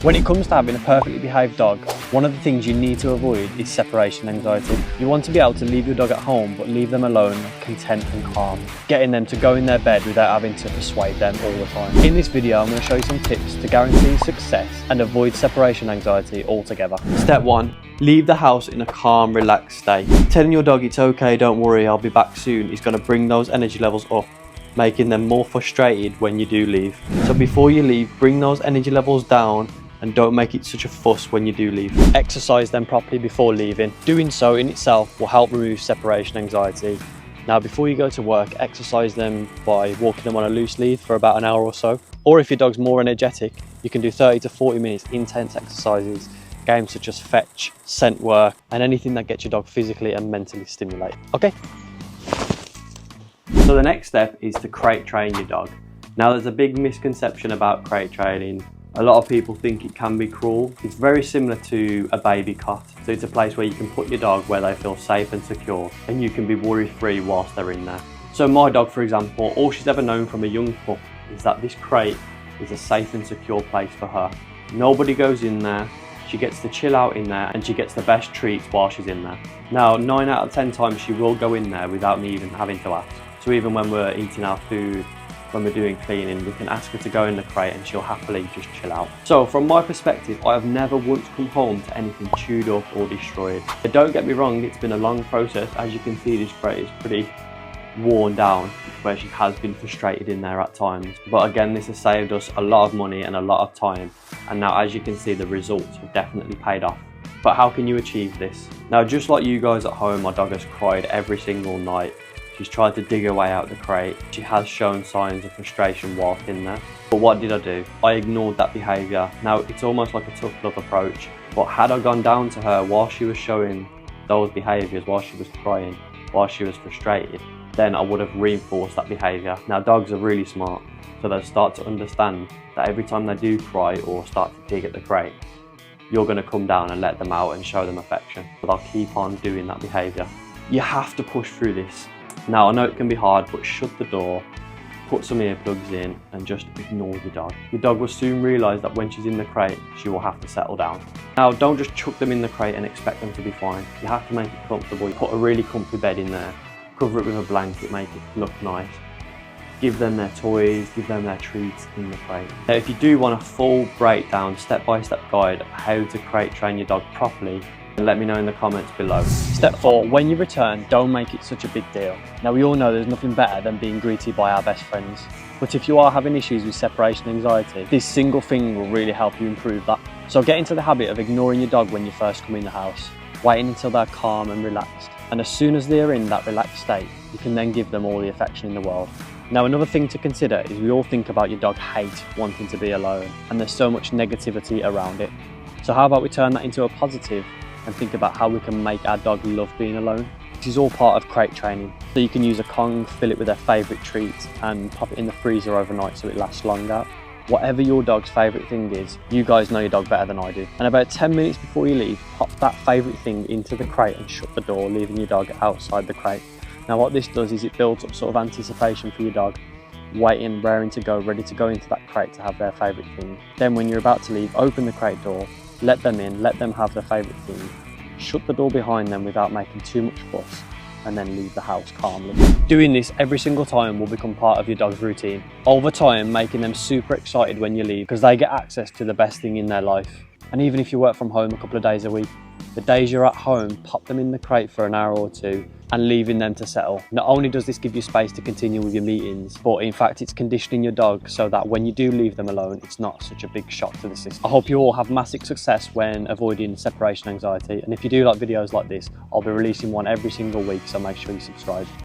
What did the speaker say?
When it comes to having a perfectly behaved dog, one of the things you need to avoid is separation anxiety. You want to be able to leave your dog at home but leave them alone, content and calm, getting them to go in their bed without having to persuade them all the time. In this video I'm going to show you some tips to guarantee success and avoid separation anxiety altogether. Step 1. Leave the house in a calm, relaxed state. Telling your dog it's okay, don't worry, I'll be back soon is going to bring those energy levels up, making them more frustrated when you do leave. So before you leave, bring those energy levels down and don't make it such a fuss when you do leave. Exercise them properly before leaving. Doing so in itself will help remove separation anxiety. Now before you go to work, exercise them by walking them on a loose lead for about an hour or so. Or if your dog's more energetic, you can do 30 to 40 minutes intense exercises, games such as fetch, scent work, and anything that gets your dog physically and mentally stimulated. Okay? So the next step is to crate train your dog. Now there's a big misconception about crate training. A lot of people think it can be cruel. It's very similar to a baby cot. So it's a place where you can put your dog where they feel safe and secure and you can be worry-free whilst they're in there. So my dog, for example, all she's ever known from a young pup is that this crate is a safe and secure place for her. Nobody goes in there. She gets to chill out in there and she gets the best treats while she's in there. Now 9 out of 10 times she will go in there without me even having to ask. So even when we're eating our food, when we're doing cleaning, we can ask her to go in the crate and she'll happily just chill out. So from my perspective, I have never once come home to anything chewed up or destroyed. But don't get me wrong, it's been a long process. As you can see, this crate is pretty worn down, where she has been frustrated in there at times. But again, this has saved us a lot of money and a lot of time. And now as you can see, the results have definitely paid off. But how can you achieve this? Now, just like you guys at home, my dog has cried every single night. She's tried to dig her way out the crate. She has shown signs of frustration whilst in there. But what did I do? I ignored that behaviour. Now, it's almost like a tough love approach. But had I gone down to her while she was showing those behaviours, while she was crying, while she was frustrated, then I would have reinforced that behaviour. Now, dogs are really smart, so they'll start to understand that every time they do cry or start to dig at the crate, you're going to come down and let them out and show them affection. But I'll keep on doing that behaviour. You have to push through this. Now, I know it can be hard, but shut the door, put some earplugs in and just ignore your dog. Your dog will soon realise that when she's in the crate, she will have to settle down. Now, don't just chuck them in the crate and expect them to be fine. You have to make it comfortable. You put a really comfy bed in there, cover it with a blanket, make it look nice. Give them their toys, give them their treats in the crate. Now, if you do want a full breakdown, step-by-step guide of how to crate train your dog properly, let me know in the comments below. Step 4, when you return, don't make it such a big deal. Now we all know there's nothing better than being greeted by our best friends. But if you are having issues with separation anxiety, this single thing will really help you improve that. So get into the habit of ignoring your dog when you first come in the house, waiting until they're calm and relaxed. And as soon as they're in that relaxed state, you can then give them all the affection in the world. Now another thing to consider is we all think about your dog hate wanting to be alone, and there's so much negativity around it. So how about we turn that into a positive and think about how we can make our dog love being alone. This is all part of crate training. So you can use a Kong, fill it with their favourite treats and pop it in the freezer overnight so it lasts longer. Whatever your dog's favourite thing is, you guys know your dog better than I do. And about 10 minutes before you leave, pop that favourite thing into the crate and shut the door, leaving your dog outside the crate. Now what this does is it builds up sort of anticipation for your dog, waiting, raring to go, ready to go into that crate to have their favourite thing. Then when you're about to leave, open the crate door, let them in, let them have their favourite thing, shut the door behind them without making too much fuss, and then leave the house calmly. Doing this every single time will become part of your dog's routine. Over time, making them super excited when you leave because they get access to the best thing in their life. And even if you work from home a couple of days a week, the days you're at home, pop them in the crate for an hour or two and leaving them to settle. Not only does this give you space to continue with your meetings, but in fact it's conditioning your dog so that when you do leave them alone, it's not such a big shock to the system. I hope you all have massive success when avoiding separation anxiety, and if you do like videos like this, I'll be releasing one every single week, so make sure you subscribe.